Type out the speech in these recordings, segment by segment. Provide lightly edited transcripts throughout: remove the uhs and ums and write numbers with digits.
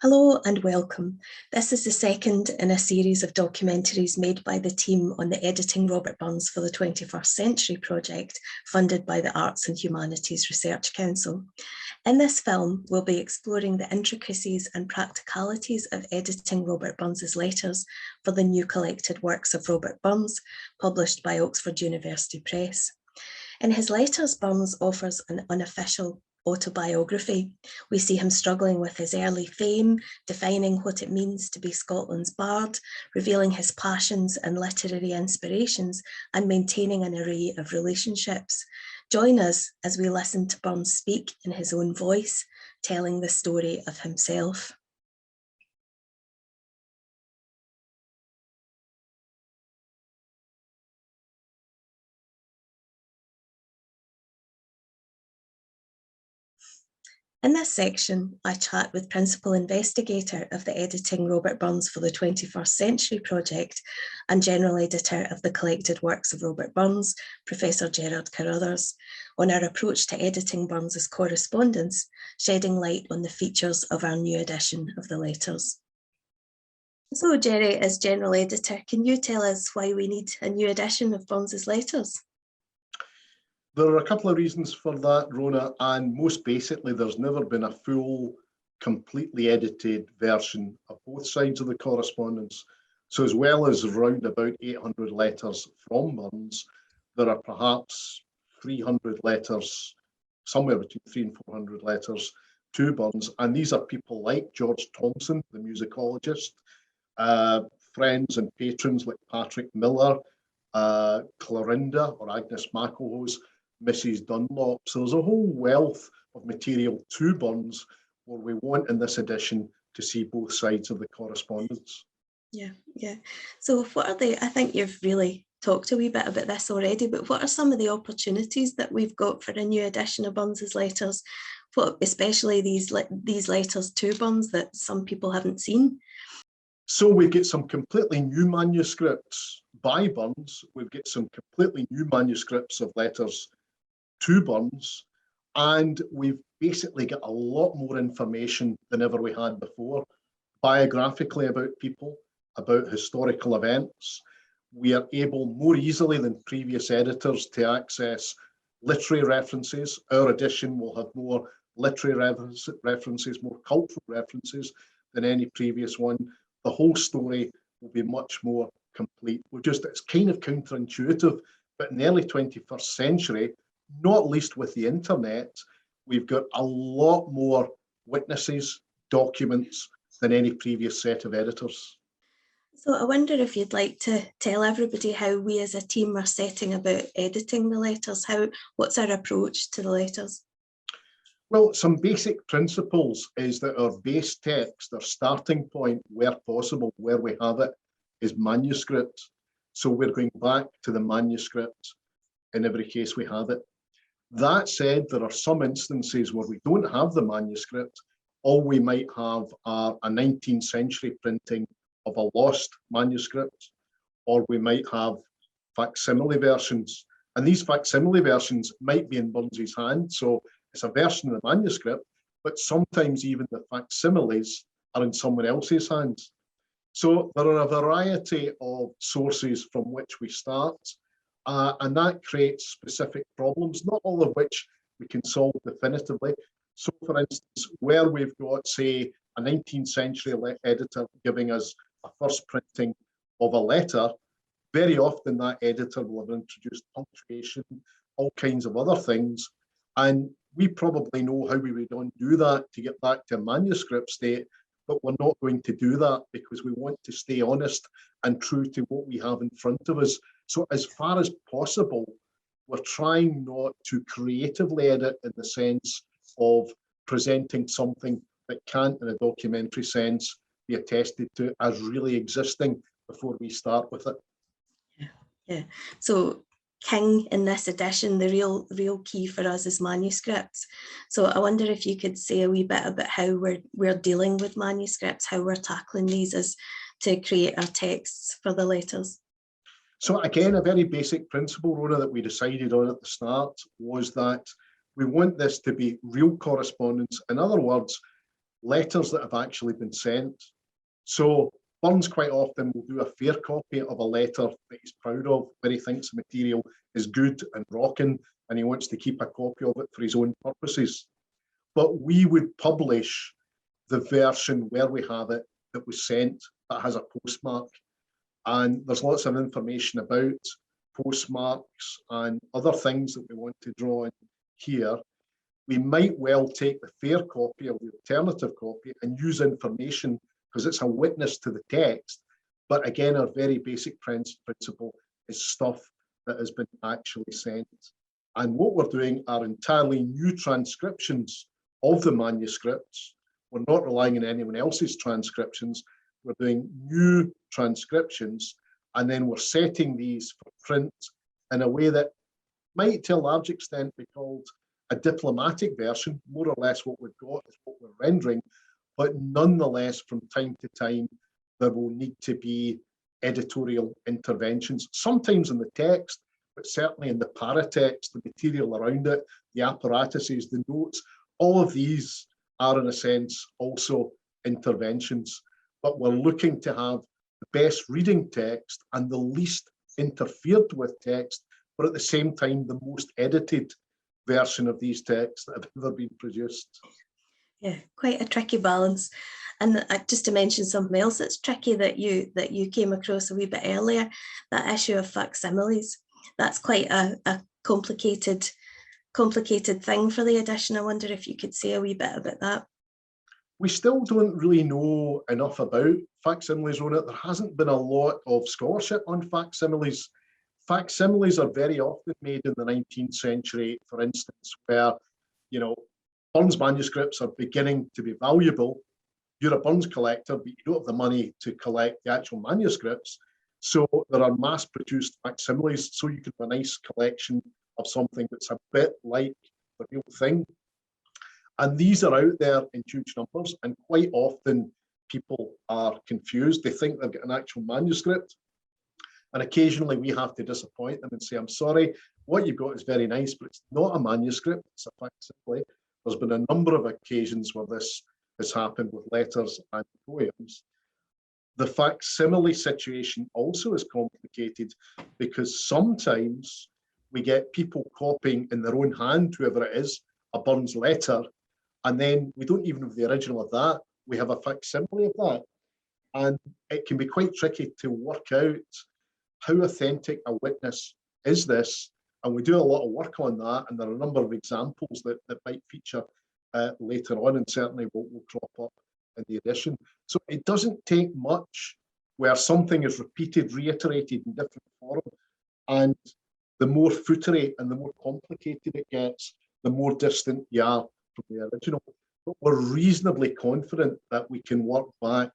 Hello and welcome. This is the second in a series of documentaries made by the team on the Editing Robert Burns for the 21st Century project, funded by the Arts and Humanities Research Council. In this film, we'll be exploring the intricacies and practicalities of editing Robert Burns's letters for the new collected works of Robert Burns, published by Oxford University Press. In his letters, Burns offers an unofficial autobiography. We see him struggling with his early fame, defining what it means to be Scotland's bard, revealing his passions and literary inspirations, and maintaining an array of relationships. Join us as we listen to Burns speak in his own voice, telling the story of himself. In this section, I chat with Principal Investigator of the Editing Robert Burns for the 21st Century project and General Editor of the Collected Works of Robert Burns, Professor Gerard Carruthers, on our approach to editing Burns's correspondence, shedding light on the features of our new edition of the letters. So, Jerry, as General Editor, can you tell us why we need a new edition of Burns's letters? There are a couple of reasons for that, Rona, and most basically, there's never been a full, completely edited version of both sides of the correspondence. So as well as around about 800 letters from Burns, there are perhaps 300 letters, somewhere between 300 and 400 letters to Burns. And these are people like George Thompson, the musicologist, friends and patrons like Patrick Miller, Clorinda or Agnes McElhose, Mrs. Dunlop. So there's a whole wealth of material to Burns where we want in this edition to see both sides of the correspondence. Yeah. So what are I think you've really talked a wee bit about this already, but what are some of the opportunities that we've got for a new edition of Burns's letters, especially these letters to Burns that some people haven't seen? So we get some completely new manuscripts by Burns. We've got some completely new manuscripts of letters to Burns, and we've basically got a lot more information than ever we had before, biographically about people, about historical events. We are able more easily than previous editors to access literary references. Our edition will have more literary references, more cultural references than any previous one. The whole story will be much more complete. It's kind of counterintuitive, but in the early 21st century, not least with the internet, we've got a lot more witnesses, documents than any previous set of editors. So I wonder if you'd like to tell everybody how we as a team are setting about editing the letters. What's our approach to the letters? Well, some basic principles is that our base text, our starting point, where possible, where we have it, is manuscript. So we're going back to the manuscript in every case we have it. That said, there are some instances where we don't have the manuscript. All we might have are a 19th century printing of a lost manuscript, or we might have facsimile versions. And these facsimile versions might be in Burns's hand. So it's a version of the manuscript, but sometimes even the facsimiles are in someone else's hands. So there are a variety of sources from which we start, and that creates specific problems, not all of which we can solve definitively. So for instance, where we've got, say, a 19th century editor giving us a first printing of a letter, very often that editor will have introduced punctuation, all kinds of other things. And we probably know how we would undo that to get back to a manuscript state, but we're not going to do that because we want to stay honest and true to what we have in front of us. So as far as possible, we're trying not to creatively edit in the sense of presenting something that can't, in a documentary sense, be attested to as really existing before we start with it. Yeah. So king in this edition, the real key for us is manuscripts. So I wonder if you could say a wee bit about how we're dealing with manuscripts, how we're tackling these as to create our texts for the letters. So again, a very basic principle, Rona, that we decided on at the start was that we want this to be real correspondence. In other words, letters that have actually been sent. So Burns quite often will do a fair copy of a letter that he's proud of, where he thinks the material is good and rocking, and he wants to keep a copy of it for his own purposes. But we would publish the version where we have it that was sent that has a postmark. And there's lots of information about postmarks and other things that we want to draw in here. We might well take the fair copy or the alternative copy and use information because it's a witness to the text. But again, our very basic principle is stuff that has been actually sent. And what we're doing are entirely new transcriptions of the manuscripts. We're not relying on anyone else's transcriptions. We're doing new transcriptions, and then we're setting these for print in a way that might to a large extent be called a diplomatic version. More or less what we've got is what we're rendering, but nonetheless from time to time there will need to be editorial interventions, sometimes in the text, but certainly in the paratext, the material around it, the apparatuses, the notes. All of these are in a sense also interventions, but we're looking to have the best reading text and the least interfered with text, but at the same time the most edited version of these texts that have ever been produced. Yeah, quite a tricky balance. And just to mention something else that's tricky that you came across a wee bit earlier, that issue of facsimiles. That's quite a complicated thing for the edition. I wonder if you could say a wee bit about that. We still don't really know enough about facsimiles on it. There hasn't been a lot of scholarship on facsimiles. Facsimiles are very often made in the 19th century, for instance, where, you know, Burns manuscripts are beginning to be valuable. You're a Burns collector, but you don't have the money to collect the actual manuscripts. So there are mass-produced facsimiles, so you can have a nice collection of something that's a bit like the real thing. And these are out there in huge numbers, and quite often people are confused. They think they've got an actual manuscript, and occasionally we have to disappoint them and say, I'm sorry, what you've got is very nice, but it's not a manuscript, it's a facsimile. There's been a number of occasions where this has happened with letters and poems. The facsimile situation also is complicated because sometimes we get people copying in their own hand, whoever it is, a Burns letter, and then we don't even have the original of that. We have a facsimile of that. And it can be quite tricky to work out how authentic a witness is this. And we do a lot of work on that. And there are a number of examples that might feature later on, and certainly will crop up in the edition. So it doesn't take much where something is repeated, reiterated in different form. And the more footery and the more complicated it gets, the more distant you are from the original. But we're reasonably confident that we can work back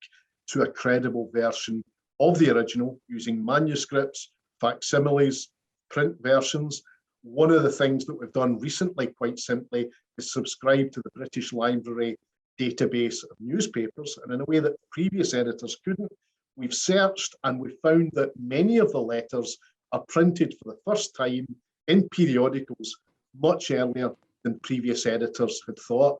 to a credible version of the original using manuscripts, facsimiles, print versions. One of the things that we've done recently, quite simply, is subscribe to the British Library database of newspapers, and in a way that previous editors couldn't. We've searched and we found that many of the letters are printed for the first time in periodicals much earlier than previous editors had thought.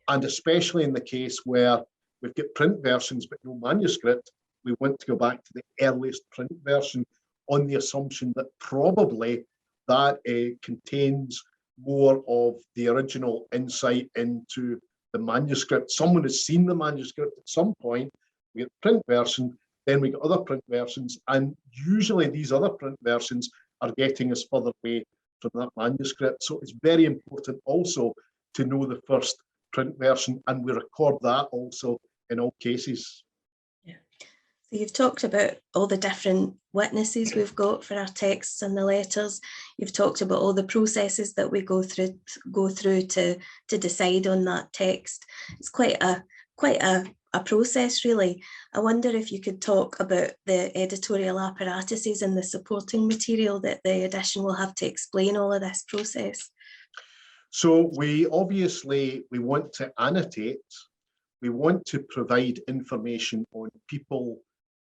And especially in the case where we've got print versions but no manuscript, we want to go back to the earliest print version on the assumption that probably that contains more of the original insight into the manuscript. Someone has seen the manuscript at some point. We get the print version, then we get other print versions, and usually these other print versions are getting us further away from that manuscript. So it's very important also to know the first print version, and we record that also in all cases. Yeah. So you've talked about all the different witnesses we've got for our texts and the letters. You've talked about all the processes that we go through to decide on that text. It's quite a process, really. I wonder if you could talk about the editorial apparatuses and the supporting material that the edition will have to explain all of this process. So we want to annotate. We want to provide information on people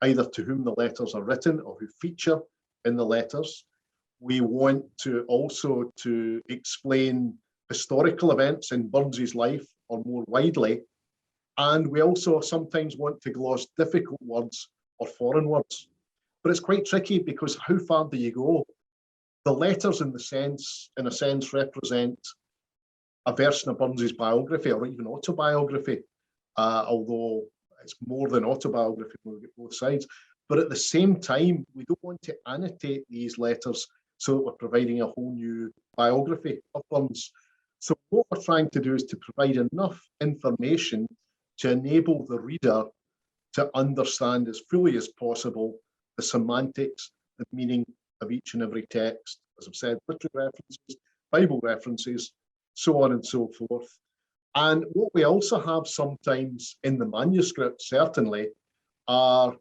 either to whom the letters are written or who feature in the letters. We want to also to explain historical events in Burns's life or more widely. And we also sometimes want to gloss difficult words or foreign words. But it's quite tricky because how far do you go? The letters in a sense, represent a version of Burns's biography or even autobiography, although it's more than autobiography when we get both sides. But at the same time, we don't want to annotate these letters so that we're providing a whole new biography of Burns. So what we're trying to do is to provide enough information to enable the reader to understand as fully as possible the semantics, the meaning of each and every text. As I've said, literary references, Bible references, so on and so forth. And what we also have sometimes in the manuscript, certainly, are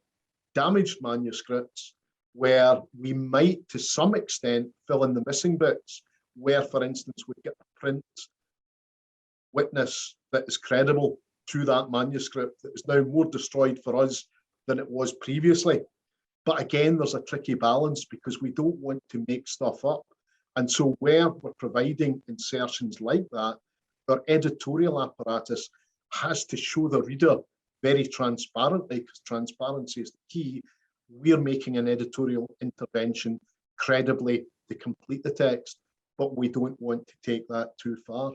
damaged manuscripts where we might, to some extent, fill in the missing bits, where, for instance, we get a print witness that is credible to that manuscript that is now more destroyed for us than it was previously. But again, there's a tricky balance because we don't want to make stuff up. And so where we're providing insertions like that, our editorial apparatus has to show the reader very transparently, because transparency is the key. We're making an editorial intervention credibly to complete the text, but we don't want to take that too far.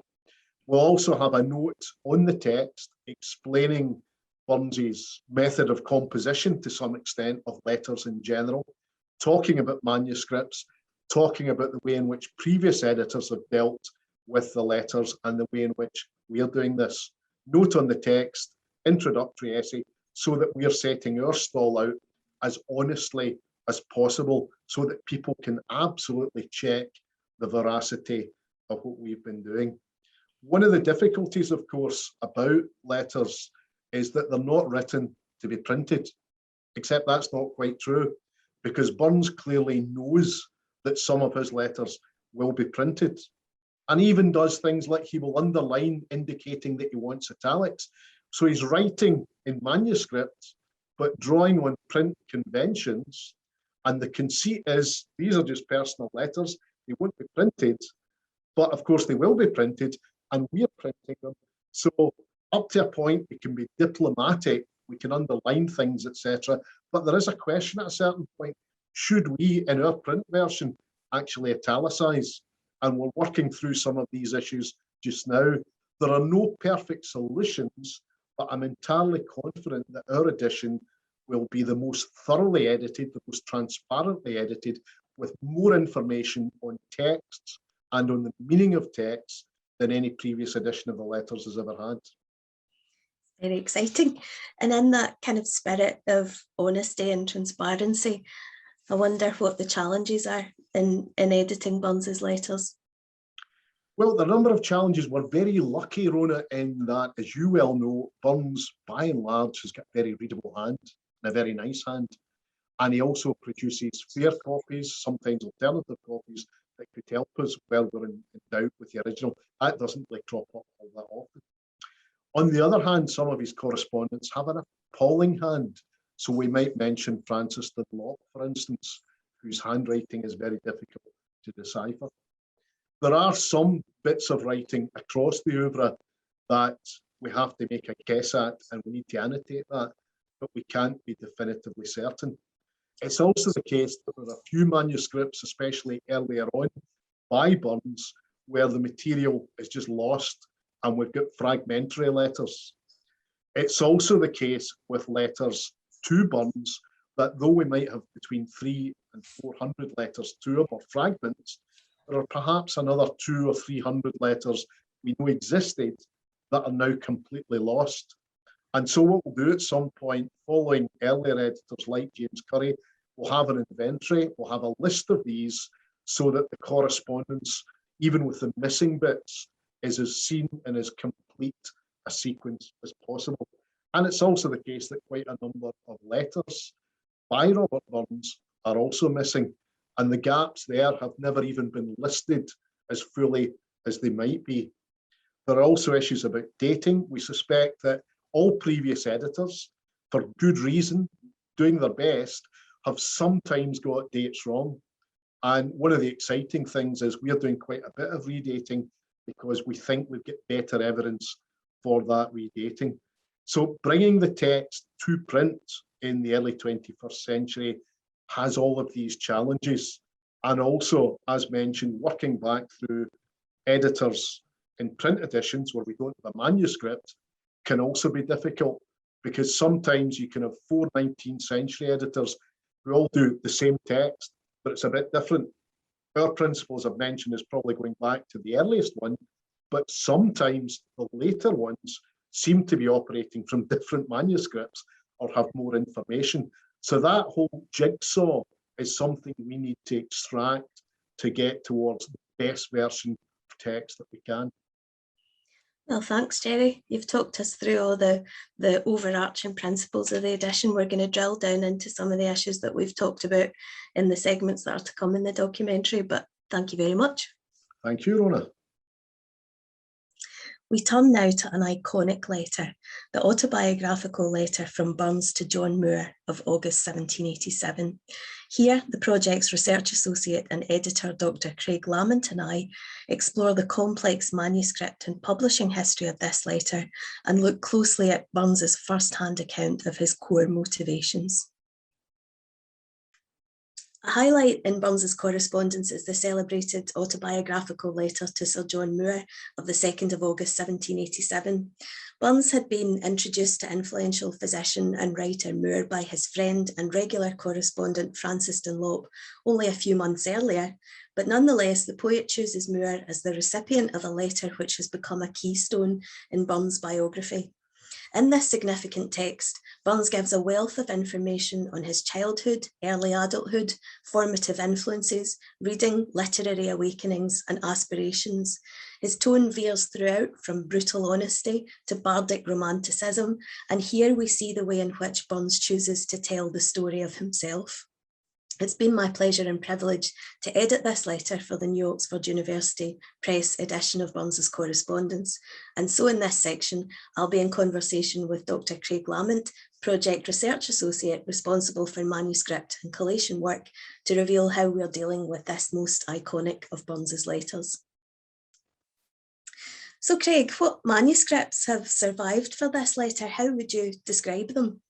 We'll also have a note on the text explaining Burns's method of composition to some extent of letters in general, talking about manuscripts, talking about the way in which previous editors have dealt with the letters and the way in which we are doing this. Note on the text, introductory essay, so that we are setting our stall out as honestly as possible so that people can absolutely check the veracity of what we've been doing. One of the difficulties, of course, about letters is that they're not written to be printed, except that's not quite true, because Burns clearly knows that some of his letters will be printed, and even does things like he will underline indicating that he wants italics. So he's writing in manuscript, but drawing on print conventions, and the conceit is these are just personal letters, they won't be printed, but of course they will be printed, and we're printing them. So up to a point, we can be diplomatic, we can underline things, etc. But there is a question at a certain point, should we, in our print version, actually italicize? And we're working through some of these issues just now. There are no perfect solutions, but I'm entirely confident that our edition will be the most thoroughly edited, the most transparently edited, with more information on texts and on the meaning of texts than any previous edition of the letters has ever had. Very exciting. And in that kind of spirit of honesty and transparency, I wonder what the challenges are in editing Bonza's letters. Well, the number of challenges, we're very lucky, Rona, in that, as you well know, Burns, by and large, has got a very readable hand and a very nice hand. And he also produces fair copies, sometimes alternative copies, that could help us while we're in doubt with the original. That doesn't crop up all that often. On the other hand, some of his correspondents have an appalling hand. So we might mention Francis Dunlop, for instance, whose handwriting is very difficult to decipher. There are some bits of writing across the oeuvre that we have to make a guess at, and we need to annotate that, but we can't be definitively certain. It's also the case that there are a few manuscripts, especially earlier on, by Burns, where the material is just lost and we've got fragmentary letters. It's also the case with letters to Burns that though we might have between 300 and 400 letters to him or fragments, there are perhaps another 200 or 300 letters we know existed that are now completely lost. And so what we'll do at some point, following earlier editors like James Curry, we'll have an inventory, we'll have a list of these so that the correspondence, even with the missing bits, is as seen and as complete a sequence as possible. And it's also the case that quite a number of letters by Robert Burns are also missing, and the gaps there have never even been listed as fully as they might be. There are also issues about dating. We suspect that all previous editors, for good reason, doing their best, have sometimes got dates wrong. And one of the exciting things is we're doing quite a bit of redating because we think we've got better evidence for that redating. So bringing the text to print in the early 21st century has all of these challenges. And also, as mentioned, working back through editors in print editions where we don't have a manuscript can also be difficult, because sometimes you can have 4 19th century editors who all do the same text, but it's a bit different. Our principles I've mentioned is probably going back to the earliest one, but sometimes the later ones seem to be operating from different manuscripts or have more information. So that whole jigsaw is something we need to extract to get towards the best version of text that we can. Well, thanks, Jerry. You've talked us through all the overarching principles of the edition. We're going to drill down into some of the issues that we've talked about in the segments that are to come in the documentary, but thank you very much. Thank you, Rona. We turn now to an iconic letter, the autobiographical letter from Burns to John Moore of August 1787. Here, the project's research associate and editor, Dr. Craig Lamont, and I explore the complex manuscript and publishing history of this letter and look closely at Burns's first-hand account of his core motivations. A highlight in Bonza's correspondence is the celebrated autobiographical letter to Sir John Moore of the 2nd of August 1787. Bonza had been introduced to influential physician and writer Moore by his friend and regular correspondent Francis Dunlop only a few months earlier, but nonetheless the poet chooses Moore as the recipient of a letter which has become a keystone in Burns' biography. In this significant text, Burns gives a wealth of information on his childhood, early adulthood, formative influences, reading, literary awakenings, and aspirations. His tone veers throughout from brutal honesty to bardic romanticism, and here we see the way in which Burns chooses to tell the story of himself. It's been my pleasure and privilege to edit this letter for the New Oxford University Press edition of Burns's correspondence. And so in this section, I'll be in conversation with Dr. Craig Lamont, Project Research Associate responsible for manuscript and collation work, to reveal how we're dealing with this most iconic of Burns's letters. So Craig, what manuscripts have survived for this letter? How would you describe them?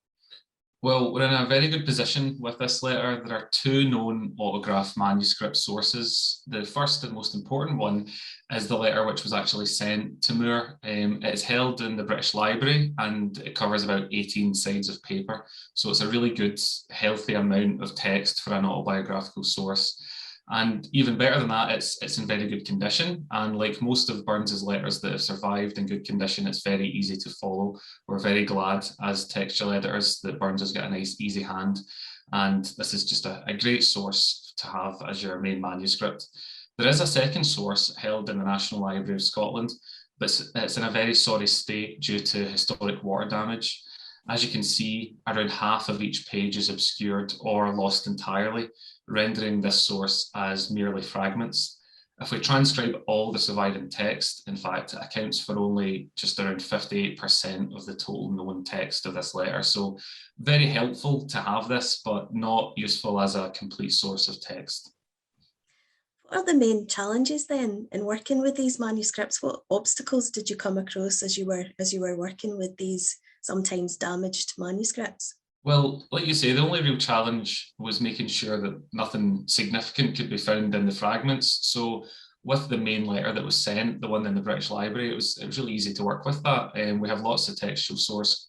Well, we're in a very good position with this letter. There are 2 known autograph manuscript sources. The first and most important one is the letter which was actually sent to Moore. It is held in the British Library and it covers about 18 sides of paper. So it's a really good, healthy amount of text for an autobiographical source. And even better than that, it's in very good condition. And like most of Burns's letters that have survived in good condition, it's very easy to follow. We're very glad as textual editors that Burns has got a nice, easy hand. And this is just a great source to have as your main manuscript. There is a second source held in the National Library of Scotland, but it's in a very sorry state due to historic water damage. As you can see, around half of each page is obscured or lost entirely, rendering this source as merely fragments. If we transcribe all the surviving text, in fact, it accounts for only just around 58% of the total known text of this letter. So very helpful to have this, but not useful as a complete source of text. What are the main challenges then in working with these manuscripts? What obstacles did you come across as you were working with these sometimes damaged manuscripts? Well, like you say, the only real challenge was making sure that nothing significant could be found in the fragments. So with the main letter that was sent, the one in the British Library, it was really easy to work with that. And we have lots of textual source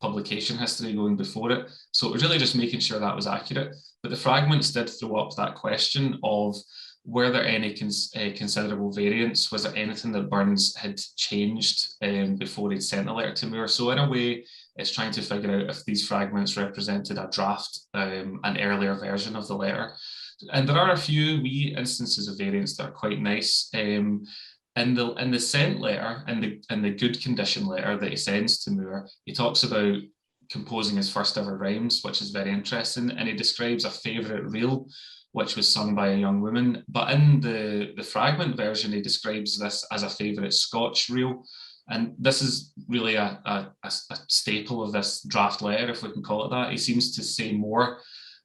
publication history going before it. So it was really just making sure that was accurate. But the fragments did throw up that question of, were there any considerable variants? Was there anything that Burns had changed before he'd sent the letter to Moore? So in a way, it's trying to figure out if these fragments represented a draft, an earlier version of the letter. And there are a few wee instances of variants that are quite nice. In the sent letter, in the good condition letter that he sends to Moore, he talks about composing his first ever rhymes, which is very interesting. And he describes a favourite reel, which was sung by a young woman. But in the fragment version, he describes this as a favourite Scotch reel. And this is really a staple of this draft letter, if we can call it that. He seems to say more,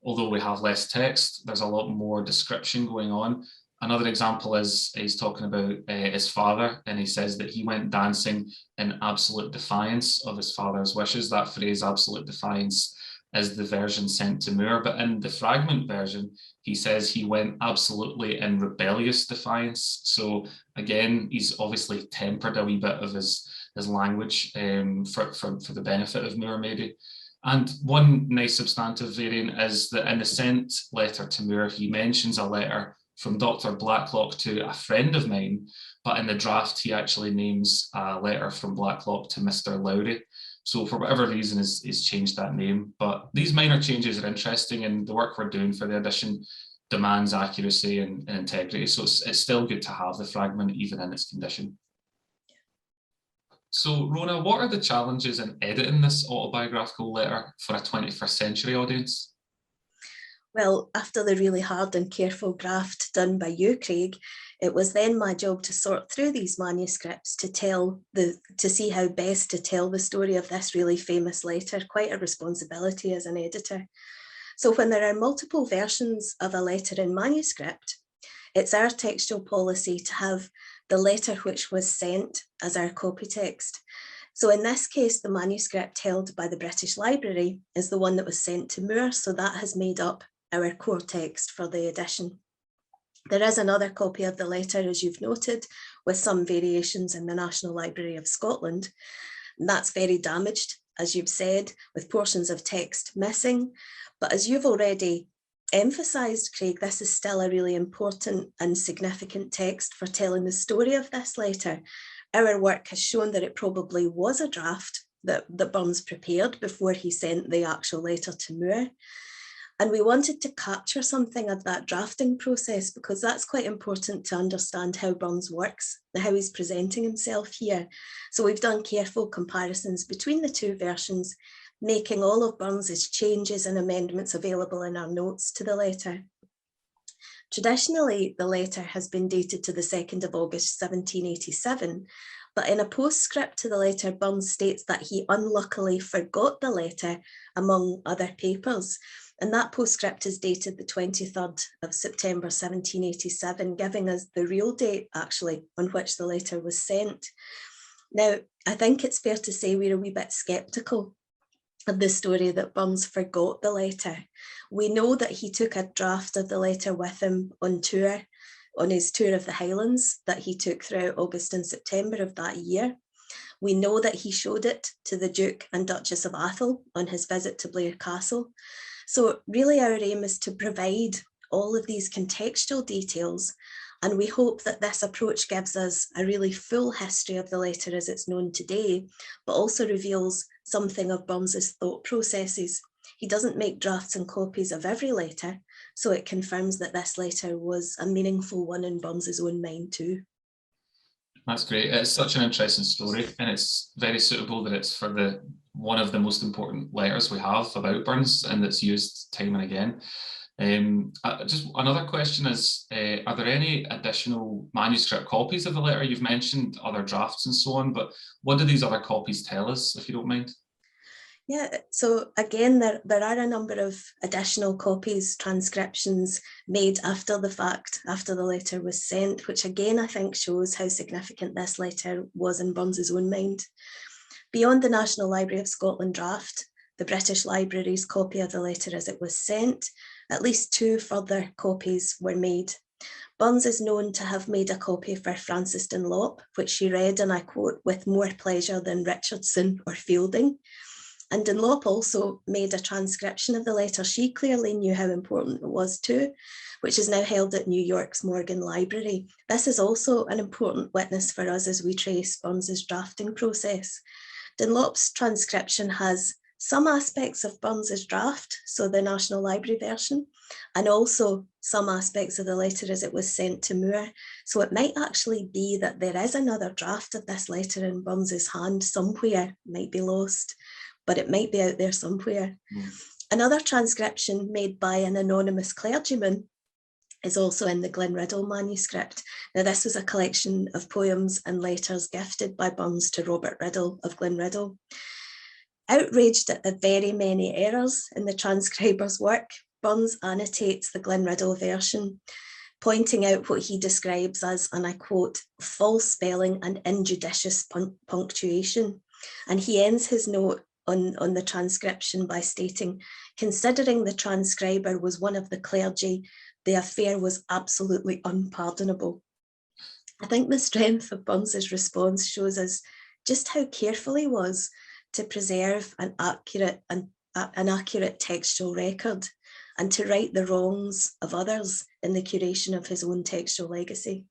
although we have less text, there's a lot more description going on. Another example is he's talking about his father, and he says that he went dancing in absolute defiance of his father's wishes. That phrase, absolute defiance, is the version sent to Moore, but in the fragment version, he says he went absolutely in rebellious defiance. So again, he's obviously tempered a wee bit of his language for the benefit of Moore, maybe. And one nice substantive variant is that in the sent letter to Moore, he mentions a letter from Dr. Blacklock to a friend of mine, but in the draft, he actually names a letter from Blacklock to Mr. Lowry. So for whatever reason, he's changed that name. But these minor changes are interesting, and the work we're doing for the edition demands accuracy and integrity. So it's still good to have the fragment, even in its condition. So Rona, what are the challenges in editing this autobiographical letter for a 21st century audience? Well, after the really hard and careful draft done by you, Craig, it was then my job to sort through these manuscripts to see how best to tell the story of this really famous letter. Quite a responsibility as an editor. So when there are multiple versions of a letter in manuscript, it's our textual policy to have the letter which was sent as our copy text. So in this case, the manuscript held by the British Library is the one that was sent to Moore, so that has made up our core text for the edition. There is another copy of the letter, as you've noted, with some variations in the National Library of Scotland. And that's very damaged, as you've said, with portions of text missing. But as you've already emphasised, Craig, this is still a really important and significant text for telling the story of this letter. Our work has shown that it probably was a draft that Burns prepared before he sent the actual letter to Moore. And we wanted to capture something of that drafting process because that's quite important to understand how Burns works and how he's presenting himself here. So we've done careful comparisons between the two versions, making all of Burns's changes and amendments available in our notes to the letter. Traditionally, the letter has been dated to the 2nd of August 1787, but in a postscript to the letter, Burns states that he unluckily forgot the letter among other papers. And that postscript is dated the 23rd of September 1787, giving us the real date, actually, on which the letter was sent. Now, I think it's fair to say we're a wee bit sceptical of the story that Burns forgot the letter. We know that he took a draft of the letter with him on tour, on his tour of the Highlands that he took throughout August and September of that year. We know that he showed it to the Duke and Duchess of Atholl on his visit to Blair Castle. So really our aim is to provide all of these contextual details, and we hope that this approach gives us a really full history of the letter as it's known today, but also reveals something of Burns's thought processes. He doesn't make drafts and copies of every letter, so it confirms that this letter was a meaningful one in Burns's own mind too. That's great. It's such an interesting story, and it's very suitable that it's for one of the most important letters we have about Burns, and that's used time and again. Just another question is, are there any additional manuscript copies of the letter? You've mentioned other drafts and so on, but what do these other copies tell us, if you don't mind? Yeah, so again, there are a number of additional copies, transcriptions made after the fact, after the letter was sent, which again, I think shows how significant this letter was in Burns's own mind. Beyond the National Library of Scotland draft, the British Library's copy of the letter as it was sent, at least 2 further copies were made. Burns is known to have made a copy for Frances Dunlop, which she read, and I quote, with more pleasure than Richardson or Fielding. And Dunlop also made a transcription of the letter. She clearly knew how important it was too, which is now held at New York's Morgan Library. This is also an important witness for us as we trace Burns's drafting process. Dunlop's transcription has some aspects of Burns's draft, so the National Library version, and also some aspects of the letter as it was sent to Moore. So it might actually be that there is another draft of this letter in Burns's hand somewhere, might be lost, but it might be out there somewhere. Another transcription made by an anonymous clergyman is also in the Riddle manuscript. Now, this was a collection of poems and letters gifted by Burns to Robert Riddle of Riddle. Outraged at the very many errors in the transcriber's work, Burns annotates the Riddle version. pointing out what he describes as, and I quote, false spelling and injudicious punctuation. And he ends his note on the transcription by stating, considering the transcriber was one of the clergy, the affair was absolutely unpardonable. I think the strength of Bonza's response shows us just how careful he was to preserve an accurate textual record and to right the wrongs of others in the curation of his own textual legacy.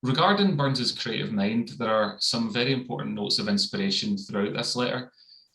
Regarding Burns's creative mind, there are some very important notes of inspiration throughout this letter.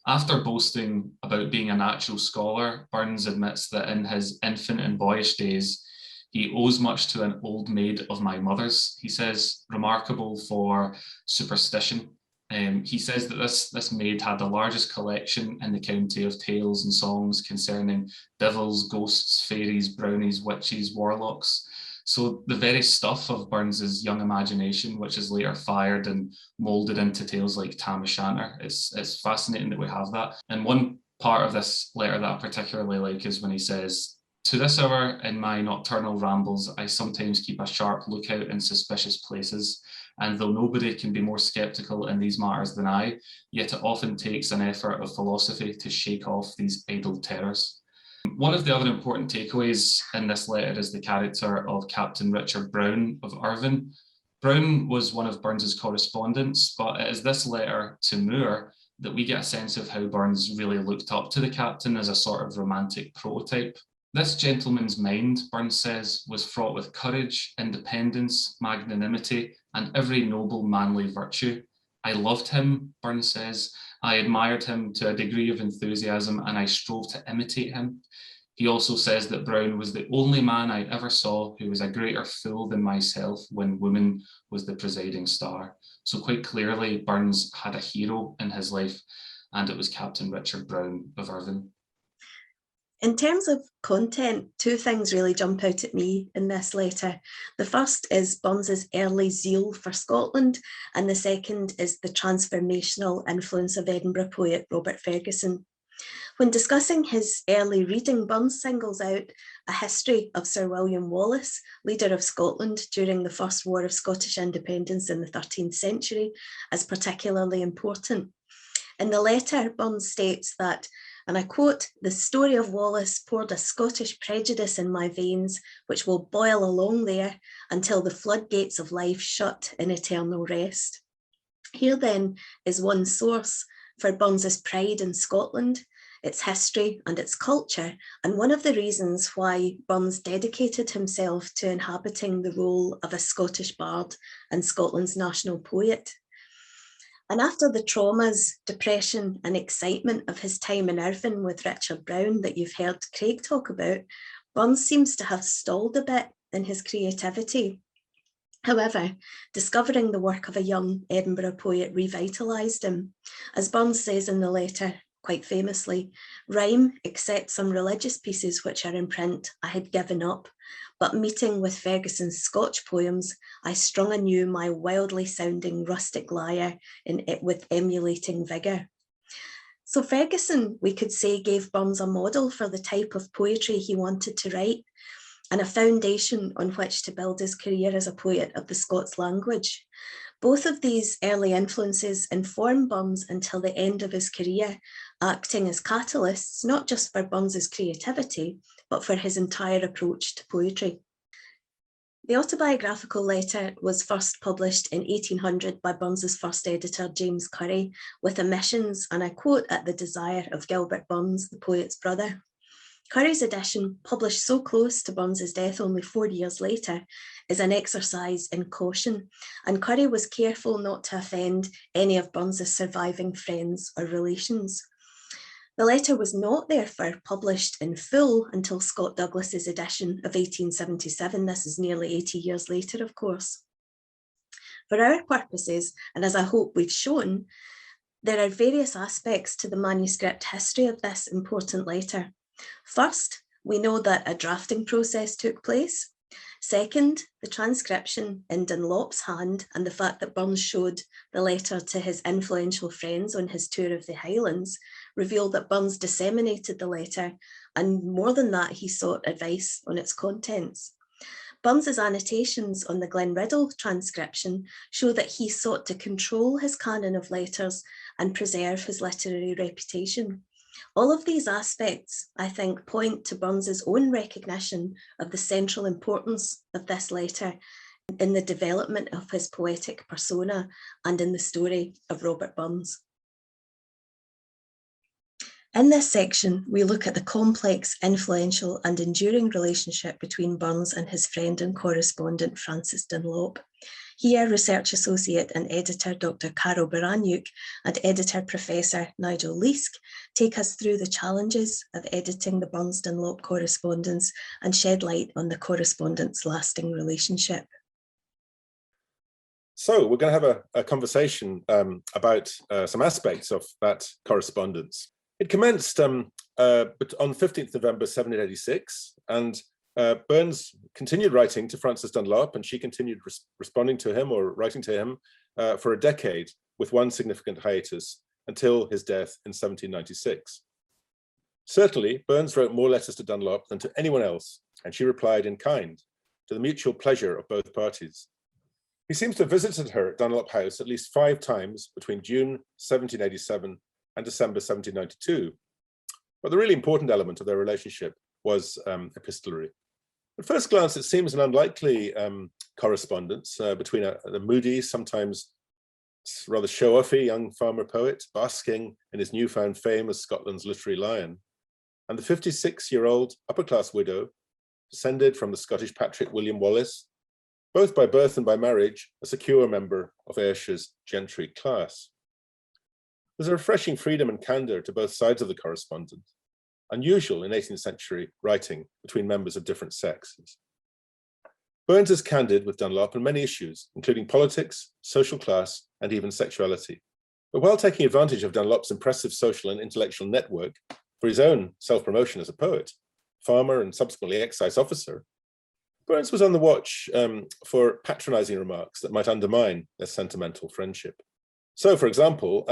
After boasting about being a natural scholar, Burns admits that in his infant and boyish days, he owes much to an old maid of my mother's, he says, remarkable for superstition. He says that this maid had the largest collection in the county of tales and songs concerning devils, ghosts, fairies, brownies, witches, warlocks. So the very stuff of Burns's young imagination, which is later fired and moulded into tales like Tam O'Shanter, it's fascinating that we have that. And one part of this letter that I particularly like is when he says, to this hour in my nocturnal rambles, I sometimes keep a sharp lookout in suspicious places, and though nobody can be more sceptical in these matters than I, yet it often takes an effort of philosophy to shake off these idle terrors. One of the other important takeaways in this letter is the character of Captain Richard Brown of Irvine. Brown was one of Burns's correspondents, but it is this letter to Moore that we get a sense of how Burns really looked up to the captain as a sort of romantic prototype. This gentleman's mind, Burns says, was fraught with courage, independence, magnanimity, and every noble manly virtue. I loved him, Burns says. I admired him to a degree of enthusiasm, and I strove to imitate him. He also says that Brown was the only man I ever saw who was a greater fool than myself when woman was the presiding star. So quite clearly, Burns had a hero in his life, and it was Captain Richard Brown of Irvine. In terms of content, two things really jump out at me in this letter. The first is Bonza's early zeal for Scotland, and the second is the transformational influence of Edinburgh poet Robert Fergusson. When discussing his early reading, Burns singles out a history of Sir William Wallace, leader of Scotland during the First War of Scottish Independence in the 13th century, as particularly important. In the letter, Burns states that, and I quote, "The story of Wallace poured a Scottish prejudice in my veins, which will boil along there until the floodgates of life shut in eternal rest." Here then is one source for Burns's pride in Scotland, its history and its culture, and one of the reasons why Burns dedicated himself to inhabiting the role of a Scottish bard and Scotland's national poet. And after the traumas, depression and excitement of his time in Irvine with Richard Brown that you've heard Craig talk about, Burns seems to have stalled a bit in his creativity. However, discovering the work of a young Edinburgh poet revitalised him. As Burns says in the letter, quite famously, "Rhyme, except some religious pieces which are in print, I had given up, but meeting with Ferguson's Scotch poems, I strung anew my wildly sounding rustic lyre with emulating vigour." So Ferguson, we could say, gave Burns a model for the type of poetry he wanted to write, and a foundation on which to build his career as a poet of the Scots language. Both of these early influences inform Burns until the end of his career, acting as catalysts, not just for Burns's creativity, but for his entire approach to poetry. The autobiographical letter was first published in 1800 by Burns's first editor, James Curry, with omissions, and I quote, "at the desire of Gilbert Burns, the poet's brother." Curry's edition, published so close to Burns's death only 4 years later, is an exercise in caution, and Curry was careful not to offend any of Burns's surviving friends or relations. The letter was not therefore published in full until Scott Douglas's edition of 1877. This is nearly 80 years later, of course. For our purposes, and as I hope we've shown, there are various aspects to the manuscript history of this important letter. First, we know that a drafting process took place. Second, the transcription in Dunlop's hand and the fact that Burns showed the letter to his influential friends on his tour of the Highlands revealed that Burns disseminated the letter, and more than that, he sought advice on its contents. Burns's annotations on the Riddle transcription show that he sought to control his canon of letters and preserve his literary reputation. All of these aspects, I think, point to Burns's own recognition of the central importance of this letter in the development of his poetic persona and in the story of Robert Burns. In this section, we look at the complex, influential and enduring relationship between Burns and his friend and correspondent Francis Dunlop. Here, Research Associate and Editor Dr. Carol Baranyuk and Editor Professor Nigel Leask take us through the challenges of editing the Burns-Dunlop correspondence and shed light on the correspondence' lasting relationship. So we're going to have a conversation about some aspects of that correspondence. It commenced on 15th November 1786, and Burns continued writing to Francis Dunlop, and she continued responding to him or writing to him for a decade, with one significant hiatus until his death in 1796. Certainly, Burns wrote more letters to Dunlop than to anyone else, and she replied in kind, to the mutual pleasure of both parties. He seems to have visited her at Dunlop House at least 5 times between June 1787 and December 1792. But the really important element of their relationship was epistolary. At first glance, it seems an unlikely correspondence between the moody, sometimes rather show-offy young farmer poet, basking in his newfound fame as Scotland's literary lion, and the 56-year-old upper-class widow, descended from the Scottish Patrick William Wallace, both by birth and by marriage, a secure member of Ayrshires gentry class. There's a refreshing freedom and candour to both sides of the correspondence, unusual in 18th century writing between members of different sexes. Burns is candid with Dunlop on many issues, including politics, social class, and even sexuality. But while taking advantage of Dunlop's impressive social and intellectual network for his own self-promotion as a poet, farmer, and subsequently excise officer, Burns was on the watch for patronising remarks that might undermine their sentimental friendship. So, for example,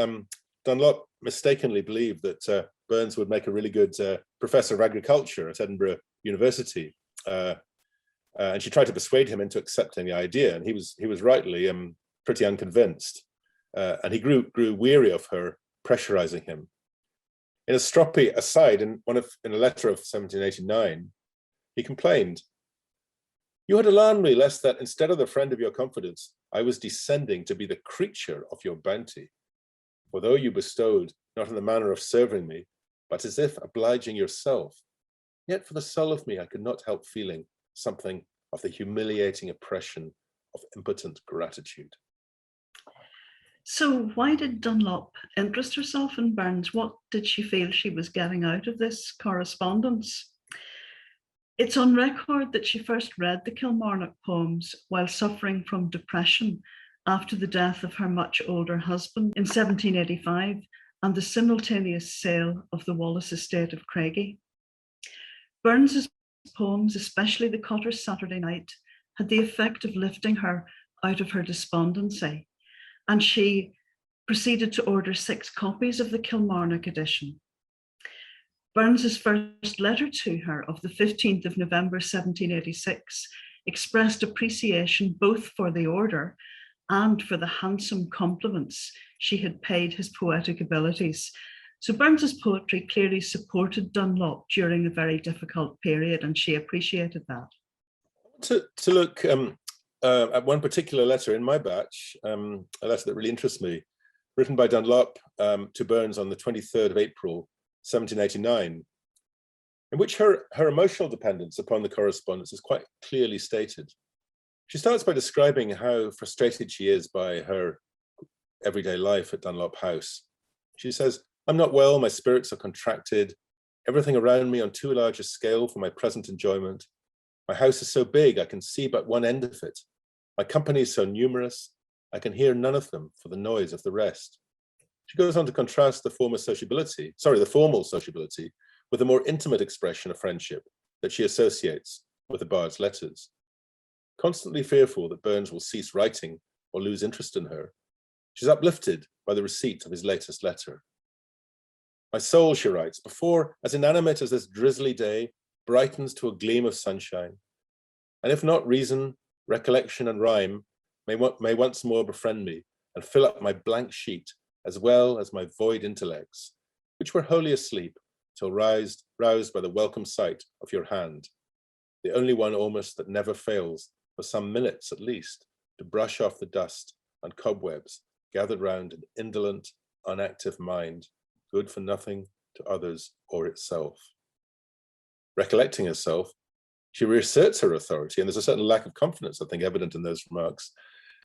Dunlop mistakenly believed that Burns would make a really good professor of agriculture at Edinburgh University, and she tried to persuade him into accepting the idea, and he was rightly pretty unconvinced, and he grew weary of her pressurizing him. In a stroppy aside, in a letter of 1789, he complained, "You had alarmed me lest that instead of the friend of your confidence, I was descending to be the creature of your bounty. For though you bestowed not in the manner of serving me, but as if obliging yourself, yet for the soul of me I could not help feeling something of the humiliating oppression of impotent gratitude." So why did Dunlop interest herself in Burns? What did she feel she was getting out of this correspondence? It's on record that she first read the Kilmarnock poems while suffering from depression after the death of her much older husband in 1785 and the simultaneous sale of the Wallace estate of Craigie. Burns's poems, especially The Cotter's Saturday Night, had the effect of lifting her out of her despondency, and she proceeded to order 6 copies of the Kilmarnock edition. Burns's first letter to her of the 15th of November 1786 expressed appreciation both for the order and for the handsome compliments she had paid his poetic abilities. So Burns's poetry clearly supported Dunlop during a very difficult period, and she appreciated that. To look at one particular letter in my batch, a letter that really interests me, written by Dunlop to Burns on the 23rd of April, 1789, in which her emotional dependence upon the correspondence is quite clearly stated. She starts by describing how frustrated she is by her everyday life at Dunlop House. She says, "I'm not well, my spirits are contracted, everything around me on too large a scale for my present enjoyment. My house is so big I can see but one end of it. My company is so numerous, I can hear none of them for the noise of the rest." She goes on to contrast the formal sociability with a more intimate expression of friendship that she associates with the bard's letters. constantly fearful that Burns will cease writing or lose interest in her. She's uplifted by the receipt of his latest letter. My soul, she writes, before as inanimate as this drizzly day, brightens to a gleam of sunshine. And if not reason, recollection and rhyme may once more befriend me and fill up my blank sheet as well as my void intellects, which were wholly asleep till roused by the welcome sight of your hand, the only one almost that never fails for some minutes at least to brush off the dust and cobwebs gathered round an indolent, unactive mind, good for nothing to others or itself. Recollecting herself, she reasserts her authority, and there's a certain lack of confidence, I think, evident in those remarks.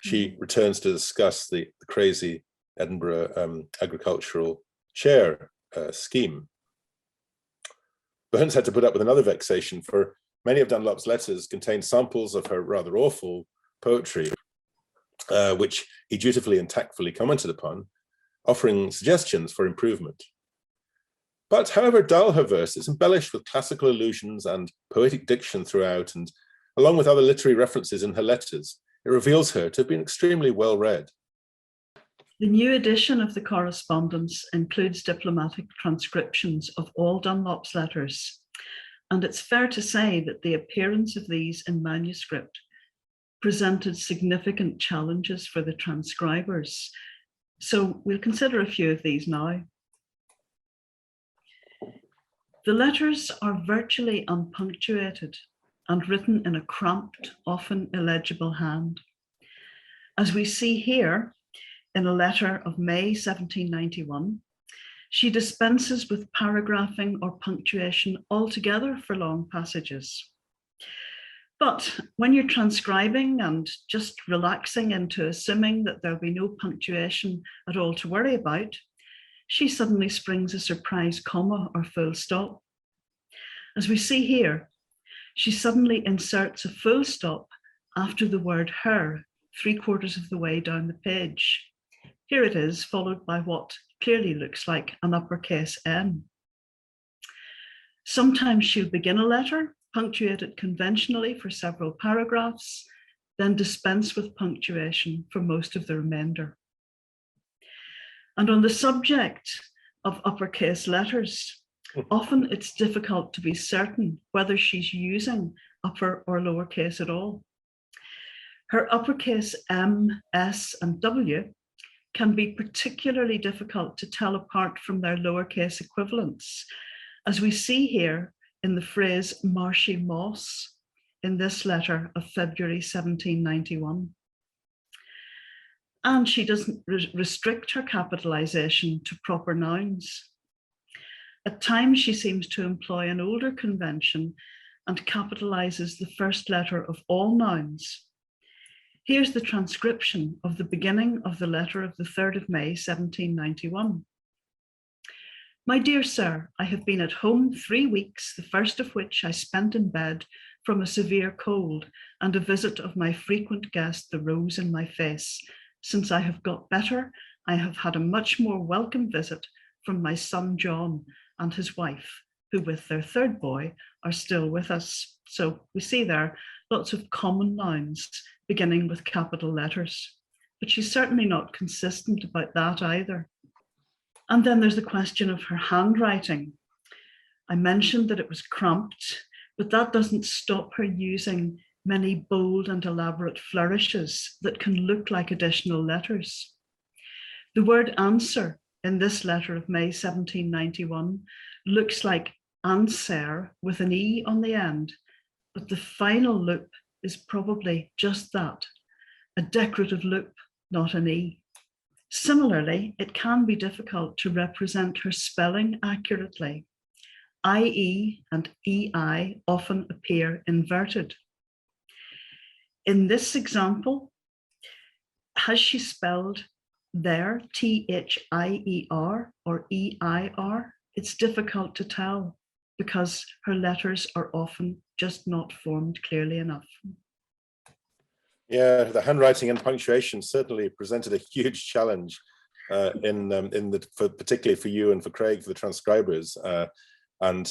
She returns to discuss the crazy Edinburgh agricultural chair scheme. Burns had to put up with another vexation, for many of Dunlop's letters contained samples of her rather awful poetry, which he dutifully and tactfully commented upon, offering suggestions for improvement. But however dull her verse, it's embellished with classical allusions and poetic diction throughout, and along with other literary references in her letters, it reveals her to have been extremely well read. The new edition of the correspondence includes diplomatic transcriptions of all Dunlop's letters, and it's fair to say that the appearance of these in manuscript presented significant challenges for the transcribers. So we'll consider a few of these now. The letters are virtually unpunctuated and written in a cramped, often illegible hand. As we see here in a letter of May 1791, she dispenses with paragraphing or punctuation altogether for long passages. But when you're transcribing and just relaxing into assuming that there'll be no punctuation at all to worry about, she suddenly springs a surprise comma or full stop. As we see here, she suddenly inserts a full stop after the word her, 3/4 of the way down the page. Here it is, followed by what clearly looks like an uppercase N. Sometimes she'll begin a letter, punctuate it conventionally for several paragraphs, then dispense with punctuation for most of the remainder. And on the subject of uppercase letters, often it's difficult to be certain whether she's using upper or lowercase at all. Her uppercase M, S, and W can be particularly difficult to tell apart from their lowercase equivalents, as we see here in the phrase marshy moss in this letter of February 1791. And she doesn't restrict her capitalization to proper nouns. At times she seems to employ an older convention and capitalizes the first letter of all nouns. Here's the transcription of the beginning of the letter of the 3rd of May, 1791. My dear sir, I have been at home 3 weeks, the first of which I spent in bed from a severe cold and a visit of my frequent guest, the rose in my face. Since I have got better, I have had a much more welcome visit from my son John and his wife, who with their 3rd boy are still with us. So we see there lots of common nouns beginning with capital letters, but she's certainly not consistent about that either. And then there's the question of her handwriting. I mentioned that it was cramped, but that doesn't stop her using many bold and elaborate flourishes that can look like additional letters. The word answer in this letter of May 1791 looks like answer with an E on the end, but the final loop is probably just that, a decorative loop, not an E. Similarly, it can be difficult to represent her spelling accurately. IE and EI often appear inverted. In this example, has she spelled there THIER or EIR? It's difficult to tell because her letters are often just not formed clearly enough. Yeah, the handwriting and punctuation certainly presented a huge challenge particularly for you and for Craig, for the transcribers. And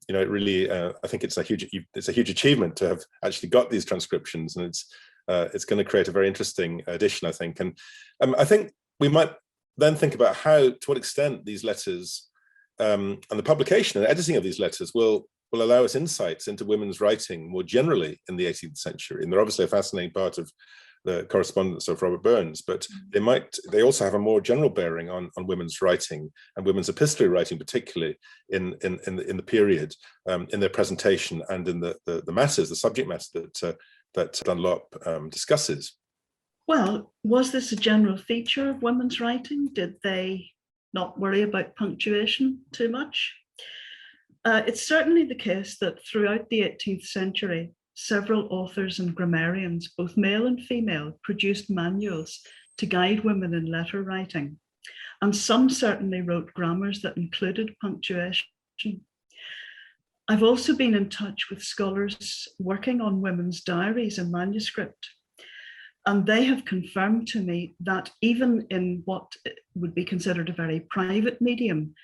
it really, I think it's a huge achievement to have actually got these transcriptions, and it's going to create a very interesting edition, I think. And I think we might then think about to what extent these letters and the publication and editing of these letters will allow us insights into women's writing more generally in the 18th century. And they're obviously a fascinating part of the correspondence of Robert Burns, but they also have a more general bearing on women's writing and women's epistolary writing, particularly in the period, in their presentation and in the matters, the subject matter that Dunlop discusses. Well, was this a general feature of women's writing? Did they not worry about punctuation too much? It's certainly the case that throughout the 18th century, several authors and grammarians, both male and female, produced manuals to guide women in letter writing. And some certainly wrote grammars that included punctuation. I've also been in touch with scholars working on women's diaries and manuscript. And they have confirmed to me that even in what would be considered a very private medium,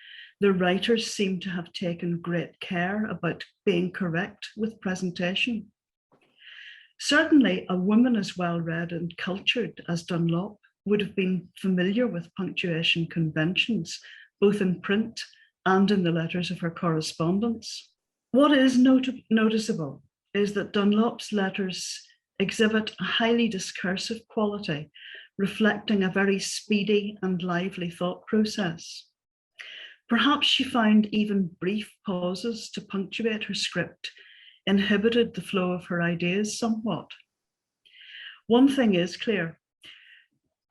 the writers seem to have taken great care about being correct with presentation. Certainly, a woman as well-read and cultured as Dunlop would have been familiar with punctuation conventions, both in print and in the letters of her correspondence. What is noticeable is that Dunlop's letters exhibit a highly discursive quality, reflecting a very speedy and lively thought process. Perhaps she found even brief pauses to punctuate her script inhibited the flow of her ideas somewhat. One thing is clear,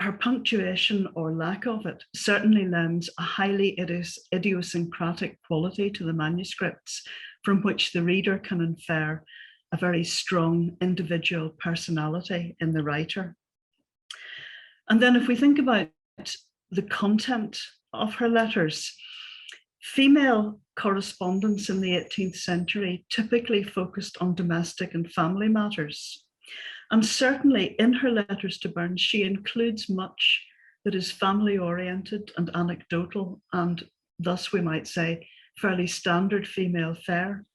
her punctuation or lack of it certainly lends a highly idiosyncratic quality to the manuscripts from which the reader can infer a very strong individual personality in the writer. And then if we think about the content of her letters, female correspondence in the 18th century typically focused on domestic and family matters. And certainly in her letters to Burns, she includes much that is family-oriented and anecdotal, and thus we might say fairly standard female fare.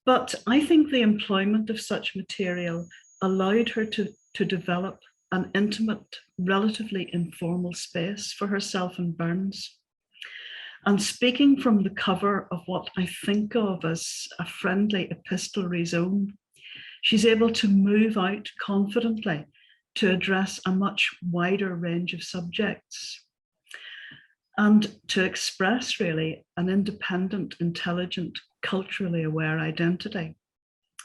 But I think the employment of such material allowed her to develop an intimate, relatively informal space for herself and Burns. And speaking from the cover of what I think of as a friendly epistolary zone, she's able to move out confidently to address a much wider range of subjects and to express really an independent, intelligent, culturally aware identity.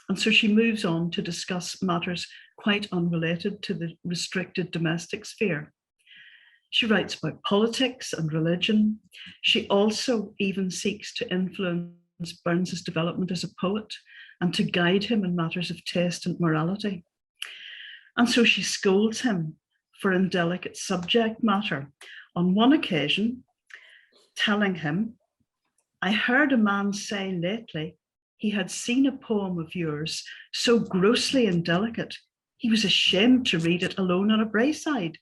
And so she moves on to discuss matters quite unrelated to the restricted domestic sphere. She writes about politics and religion. She also even seeks to influence Burns's development as a poet and to guide him in matters of taste and morality. And so she scolds him for indelicate subject matter. On one occasion, telling him, "I heard a man say lately he had seen a poem of yours so grossly indelicate, he was ashamed to read it alone on a braeside.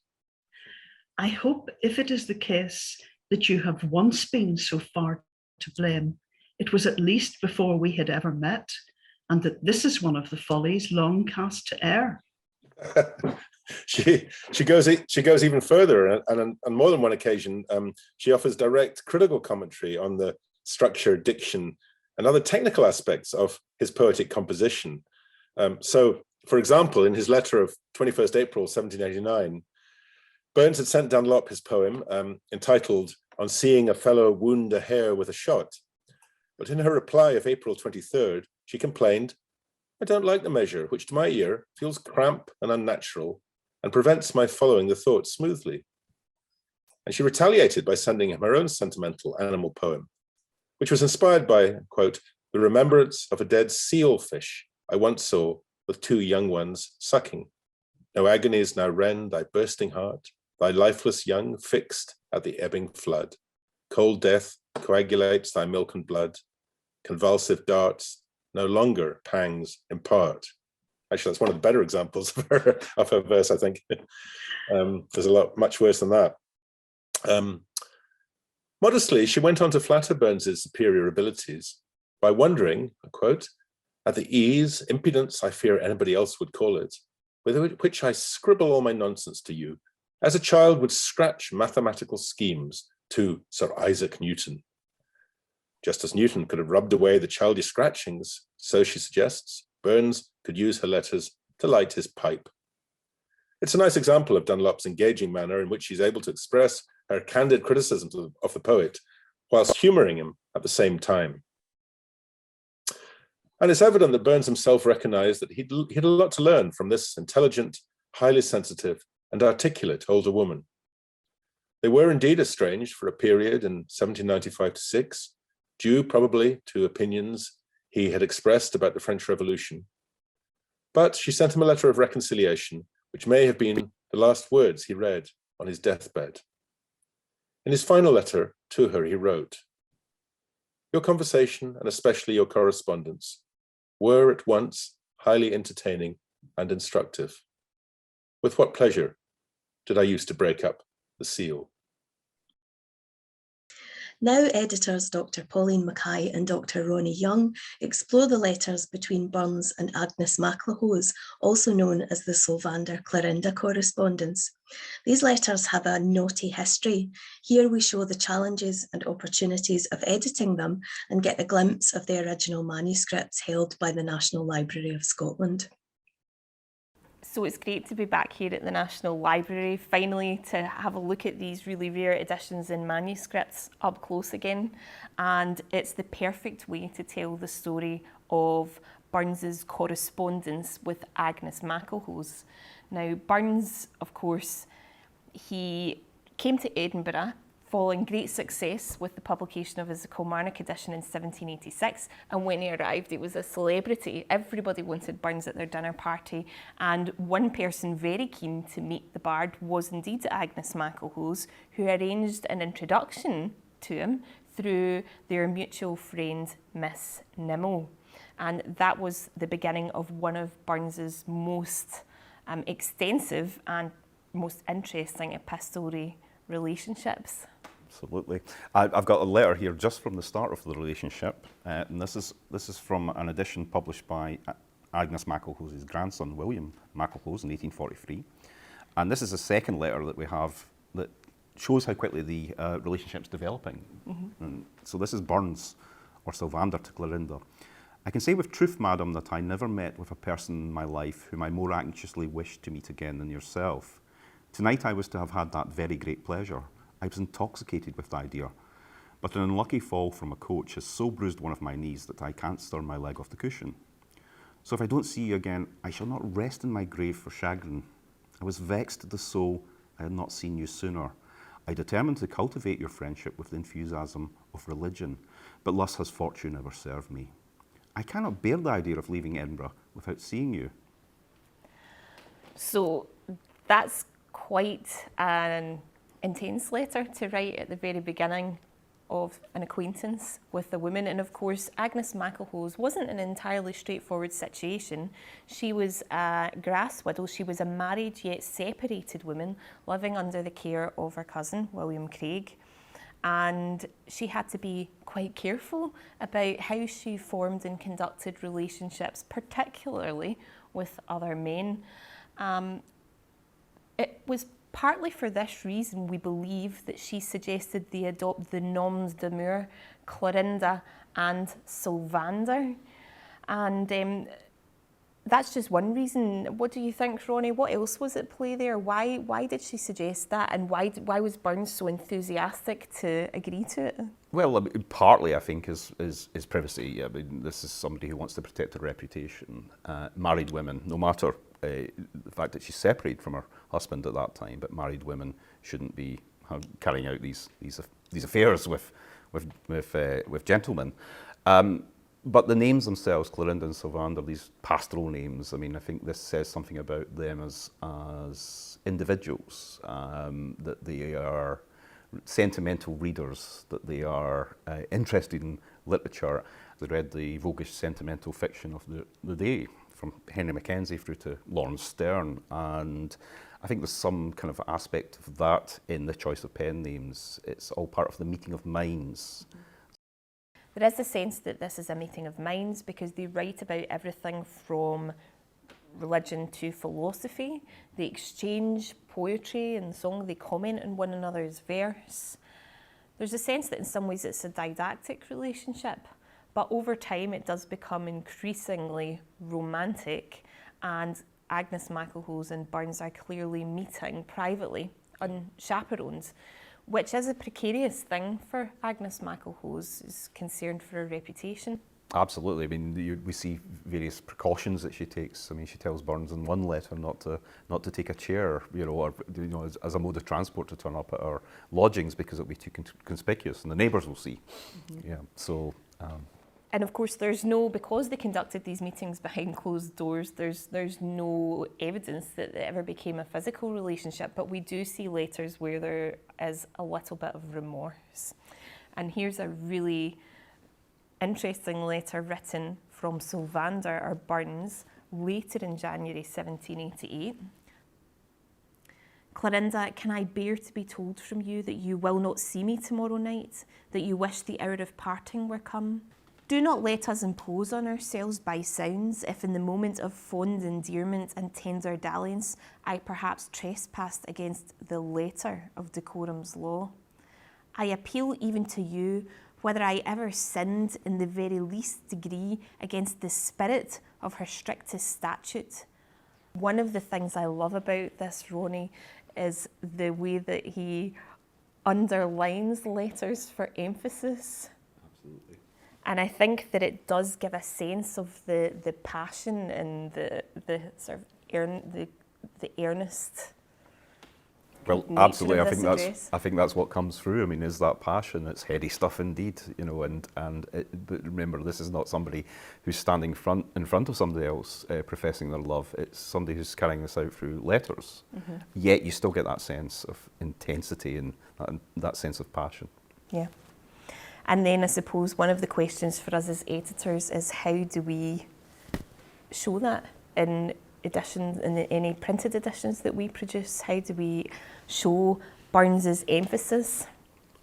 I hope if it is the case that you have once been so far to blame, it was at least before we had ever met, and that this is one of the follies long cast to air." She goes even further, and on more than one occasion, she offers direct critical commentary on the structure, diction, and other technical aspects of his poetic composition. So, for example, in his letter of 21st April 1789, Burns had sent Dunlop his poem entitled "On Seeing a Fellow Wound a Hare with a Shot." But in her reply of April 23rd, she complained, "I don't like the measure, which to my ear feels cramp and unnatural and prevents my following the thought smoothly." And she retaliated by sending him her own sentimental animal poem, which was inspired by, quote, "the remembrance of a dead seal fish I once saw with two young ones sucking. No agonies now rend thy bursting heart, thy lifeless young fixed at the ebbing flood. Cold death coagulates thy milk and blood, convulsive darts no longer pangs impart." Actually, that's one of the better examples of her verse, I think. There's much worse than that. Modestly, she went on to flatter Burns's superior abilities by wondering, I quote, at the ease, impudence, I fear anybody else would call it, with which I scribble all my nonsense to you, as a child would scratch mathematical schemes to Sir Isaac Newton. Just as Newton could have rubbed away the childish scratchings, so she suggests, Burns could use her letters to light his pipe. It's a nice example of Dunlop's engaging manner in which she's able to express her candid criticisms of the poet, whilst humouring him at the same time. And it's evident that Burns himself recognised that he'd a lot to learn from this intelligent, highly sensitive and articulate older woman. They were indeed estranged for a period in 1795-6, due probably to opinions he had expressed about the French Revolution. But she sent him a letter of reconciliation, which may have been the last words he read on his deathbed. In his final letter to her, he wrote, "Your conversation, and especially your correspondence, were at once highly entertaining and instructive. With what pleasure did I use to break up the seal." Now editors Dr. Pauline Mackay and Dr. Ronnie Young explore the letters between Burns and Agnes MacLehose, also known as the Sylvander-Clorinda correspondence. These letters have a naughty history. Here we show the challenges and opportunities of editing them and get a glimpse of the original manuscripts held by the National Library of Scotland. So it's great to be back here at the National Library, finally to have a look at these really rare editions and manuscripts up close again. And it's the perfect way to tell the story of Burns's correspondence with Agnes MacLehose. Now, Burns, of course, he came to Edinburgh following great success with the publication of his Kilmarnock edition in 1786, and when he arrived it was a celebrity. Everybody wanted Burns at their dinner party, and one person very keen to meet the bard was indeed Agnes MacLehose, who arranged an introduction to him through their mutual friend Miss Nimmo, and that was the beginning of one of Burns's most extensive and most interesting epistolary relationships. Absolutely. I've got a letter here just from the start of the relationship, and this is from an edition published by Agnes MacLehose's grandson, William MacLehose, in 1843. And this is the second letter that we have that shows how quickly the relationship's developing. Mm-hmm. And so this is Burns, or Sylvander to Clorinda. "I can say with truth, madam, that I never met with a person in my life whom I more anxiously wished to meet again than yourself. Tonight I was to have had that very great pleasure. I was intoxicated with the idea, but an unlucky fall from a coach has so bruised one of my knees that I can't stir my leg off the cushion. So if I don't see you again, I shall not rest in my grave for chagrin. I was vexed at the soul I had not seen you sooner. I determined to cultivate your friendship with the enthusiasm of religion, but thus has fortune ever served me. I cannot bear the idea of leaving Edinburgh without seeing you." So that's quite an intense letter to write at the very beginning of an acquaintance with a woman. And of course, Agnes MacLehose wasn't an entirely straightforward situation. She was a grass widow. She was a married yet separated woman living under the care of her cousin, William Craig. And she had to be quite careful about how she formed and conducted relationships, particularly with other men. It was partly for this reason, we believe, that she suggested they adopt the noms d'amour, Clorinda and Sylvander. And that's just one reason. What do you think, Ronnie? What else was at play there? Why did she suggest that? And why was Burns so enthusiastic to agree to it? Well, partly I think is privacy. I mean, this is somebody who wants to protect her reputation. Married women, no matter the fact that she's separated from her husband at that time, but married women shouldn't be carrying out these affairs with gentlemen. But the names themselves, Clorinda and Sylvander, these pastoral names, I mean, I think this says something about them as individuals, that they are sentimental readers, that they are interested in literature. They read the voguish sentimental fiction of the day, from Henry Mackenzie through to Lawrence Sterne, and I think there's some kind of aspect of that in the choice of pen names. It's all part of the meeting of minds. There is a sense that this is a meeting of minds because they write about everything from religion to philosophy. They exchange poetry and song, they comment on one another's verse. There's a sense that in some ways it's a didactic relationship, but over time it does become increasingly romantic, and Agnes MacLehose and Burns are clearly meeting privately, unchaperoned, which is a precarious thing for Agnes MacLehose, who's concerned for her reputation. Absolutely. I mean, we see various precautions that she takes. I mean, she tells Burns in one letter not to take a chair, or as a mode of transport to turn up at our lodgings because it'll be too conspicuous, and the neighbours will see. Yeah. So. And of course, because they conducted these meetings behind closed doors, there's no evidence that it ever became a physical relationship. But we do see letters where there is a little bit of remorse. And here's a really interesting letter written from Sylvander or Burns later in January 1788. Clorinda, can I bear to be told from you that you will not see me tomorrow night, that you wish the hour of parting were come? Do not let us impose on ourselves by sounds, if in the moment of fond endearment and tender dalliance I perhaps trespassed against the letter of decorum's law. I appeal even to you, whether I ever sinned in the very least degree against the spirit of her strictest statute. One of the things I love about this, Ronnie, is the way that he underlines letters for emphasis. Absolutely. And I think that it does give a sense of the passion and the sort of the earnest. Well, absolutely. I think that's what comes through. I mean, is that passion? It's heady stuff indeed, but remember, this is not somebody who's standing in front of somebody else professing their love. It's somebody who's carrying this out through letters. Mm-hmm. Yet you still get that sense of intensity and that sense of passion. Yeah. And then I suppose one of the questions for us as editors is how do we show that in editions, in any printed editions that we produce? How do we show Burns's emphasis?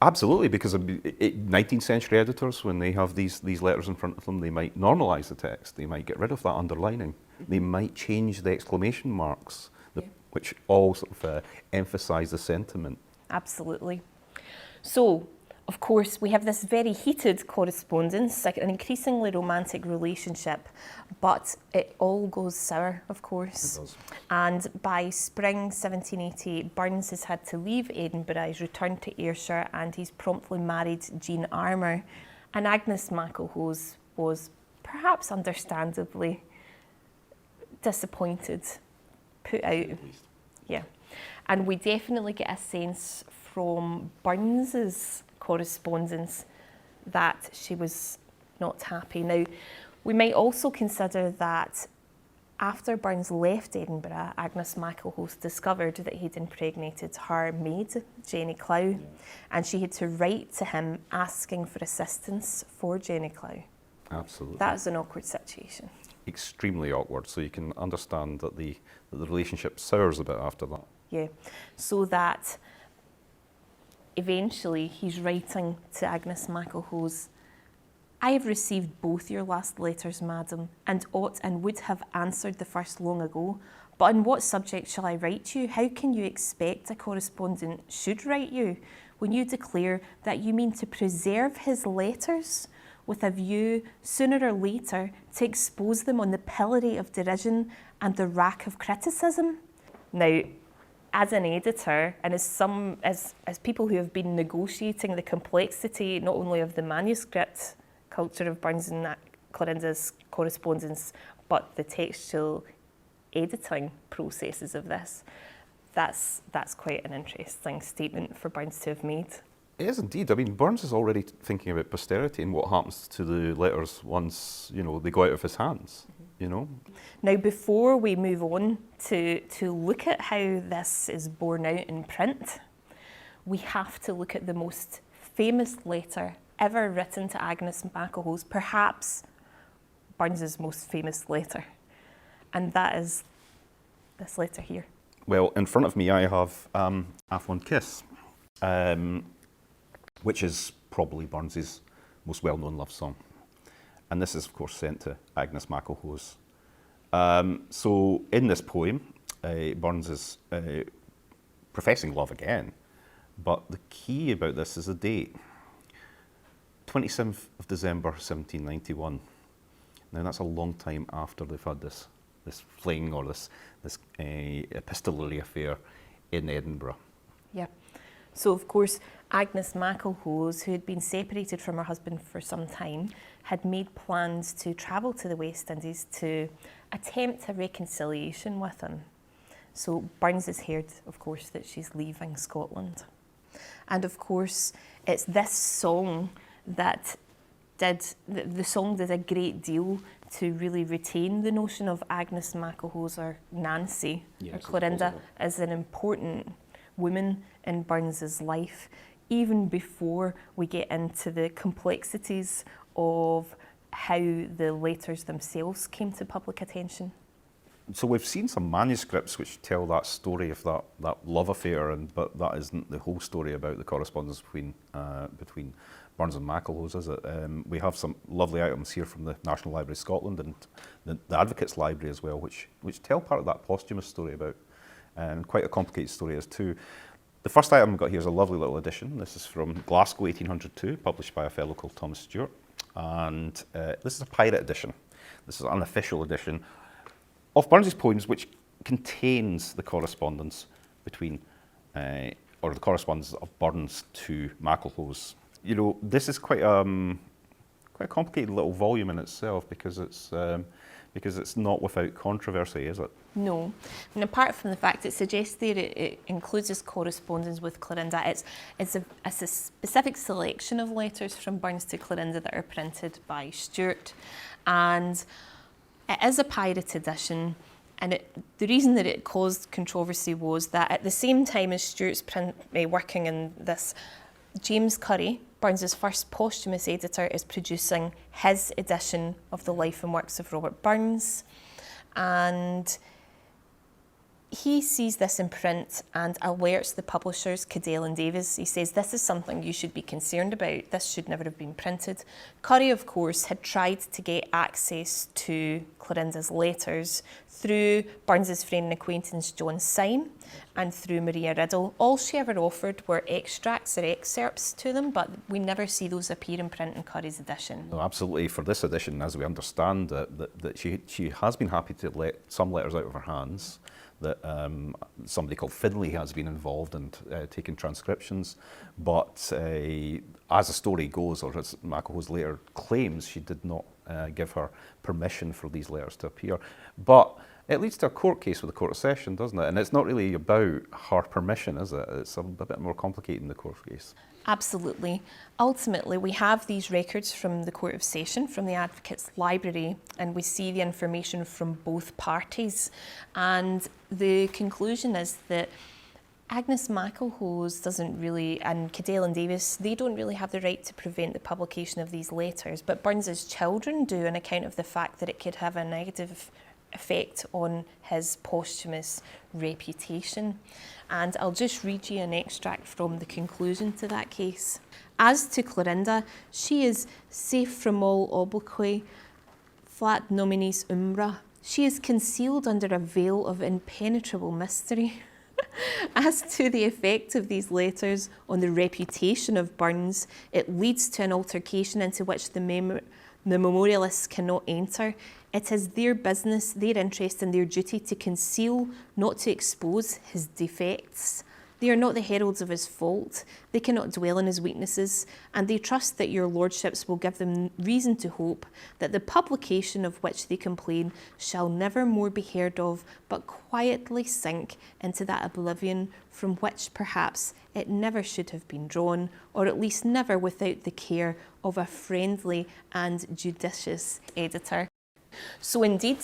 Absolutely, because 19th century editors, when they have these letters in front of them, they might normalise the text, they might get rid of that underlining, they might change the exclamation marks, which all sort of emphasise the sentiment. Absolutely. So, of course, we have this very heated correspondence, like an increasingly romantic relationship, but it all goes sour, of course. It does. And by spring 1788, Burns has had to leave Edinburgh, he's returned to Ayrshire, and he's promptly married Jean Armour. And Agnes MacLehose was perhaps understandably disappointed, put out. Yeah. And we definitely get a sense from Burns's correspondence that she was not happy. Now, we might also consider that after Burns left Edinburgh, Agnes MacLehose discovered that he'd impregnated her maid, Jenny Clow, and she had to write to him asking for assistance for Jenny Clow. Absolutely. That is an awkward situation. Extremely awkward, so you can understand that the relationship sours a bit after that. Yeah, so that eventually he's writing to Agnes MacLehose, I have received both your last letters, madam, and ought and would have answered the first long ago, but on what subject shall I write you? How can you expect a correspondent should write you when you declare that you mean to preserve his letters with a view, sooner or later, to expose them on the pillory of derision and the rack of criticism? Now, as an editor and as people who have been negotiating the complexity not only of the manuscript culture of Burns and Clorinda's correspondence, but the textual editing processes of this, that's quite an interesting statement for Burns to have made. It is indeed. I mean, Burns is already thinking about posterity and what happens to the letters once, they go out of his hands. Now, before we move on to look at how this is borne out in print, we have to look at the most famous letter ever written to Agnes MacLehose, perhaps Burns's most famous letter, and that is this letter here. Well, in front of me I have Athlone Kiss, which is probably Burns's most well-known love song. And this is, of course, sent to Agnes McElhose. So in this poem, Burns is professing love again, but the key about this is the date, 27th of December 1791. Now that's a long time after they've had this fling or this epistolary affair in Edinburgh. Yeah. So of course, Agnes McElhose, who had been separated from her husband for some time, had made plans to travel to the West Indies to attempt a reconciliation with him. So Burns has heard, of course, that she's leaving Scotland. And of course, it's this song that the song did a great deal to really retain the notion of Agnes McElhose, or Nancy, or Clorinda, as an important woman in Burns's life, even before we get into the complexities of how the letters themselves came to public attention. So we've seen some manuscripts which tell that story of that love affair, but that isn't the whole story about the correspondence between Burns and McElhose, is it? We have some lovely items here from the National Library of Scotland and the Advocates Library as well, which tell part of that posthumous story about, and quite a complicated story as too. The first item I've got here is a lovely little edition. This is from Glasgow 1802, published by a fellow called Thomas Stewart. And this is a pirate edition. This is an unofficial edition of Burns's poems, which contains the correspondence between, or the correspondence of Burns to McElhose. You know, this is quite a complicated little volume in itself, because it's not without controversy, is it? No, and apart from the fact it suggests there it includes his correspondence with Clorinda, it's a specific selection of letters from Burns to Clorinda that are printed by Stewart, and it is a pirate edition. And the reason that it caused controversy was that at the same time as Stewart's working in this, James Curry, Burns's first posthumous editor, is producing his edition of the life and works of Robert Burns. And he sees this in print and alerts the publishers, Cadell and Davies. He says, this is something you should be concerned about. This should never have been printed. Curry, of course, had tried to get access to Clorinda's letters through Burns's friend and acquaintance John Syme and through Maria Riddle. All she ever offered were extracts or excerpts to them, but we never see those appear in print in Curry's edition. No, absolutely. For this edition, as we understand that she has been happy to let some letters out of her hands, that somebody called Finlay has been involved and taken transcriptions, but as the story goes, or as McElhose later claims, she did not give her permission for these letters to appear. But it leads to a court case with the Court of Session, doesn't it? And it's not really about her permission, is it? It's a bit more complicated in the court case. Absolutely. Ultimately, we have these records from the Court of Session, from the Advocates Library, and we see the information from both parties. And the conclusion is that Agnes McElhose doesn't really, and Cadell and Davies, they don't really have the right to prevent the publication of these letters, but Burns's children do, on account of the fact that it could have a negative effect on his posthumous reputation. And I'll just read you an extract from the conclusion to that case. As to Clorinda, she is safe from all obloquy, flat nominis umbra. She is concealed under a veil of impenetrable mystery. As to the effect of these letters on the reputation of Burns, it leads to an altercation into which the memorialists cannot enter. It is their business, their interest and their duty to conceal, not to expose, his defects. They are not the heralds of his fault. They cannot dwell on his weaknesses, and they trust that your lordships will give them reason to hope that the publication of which they complain shall never more be heard of, but quietly sink into that oblivion from which perhaps it never should have been drawn, or at least never without the care of a friendly and judicious editor. So indeed,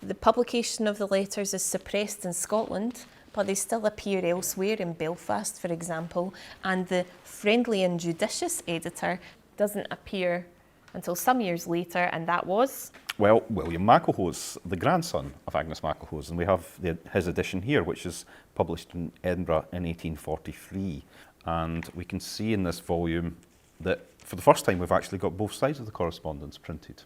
the publication of the letters is suppressed in Scotland, but they still appear elsewhere, in Belfast, for example, and the friendly and judicious editor doesn't appear until some years later, and that was? Well, William Maclehose, the grandson of Agnes Maclehose, and we have his edition here, which is published in Edinburgh in 1843. And we can see in this volume that for the first time we've actually got both sides of the correspondence printed.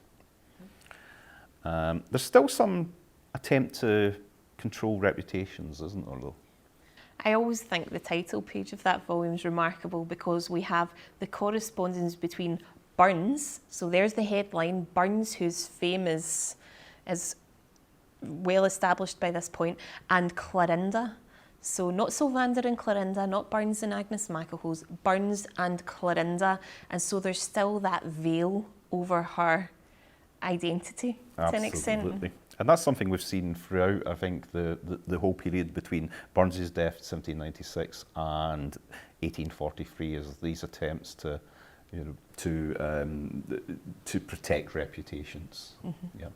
There's still some attempt to control reputations, isn't there, though? I always think the title page of that volume is remarkable because we have the correspondence between Burns, so there's the headline, Burns, whose fame is well established by this point, and Clorinda. So not Sylvander and Clorinda, not Burns and Agnes Maclehose, Burns and Clorinda. And so there's still that veil over her identity to an extent. Absolutely. And that's something we've seen throughout, I think, the whole period between Burns's death, 1796, and 1843, is these attempts to protect reputations. Mm-hmm. Yeah.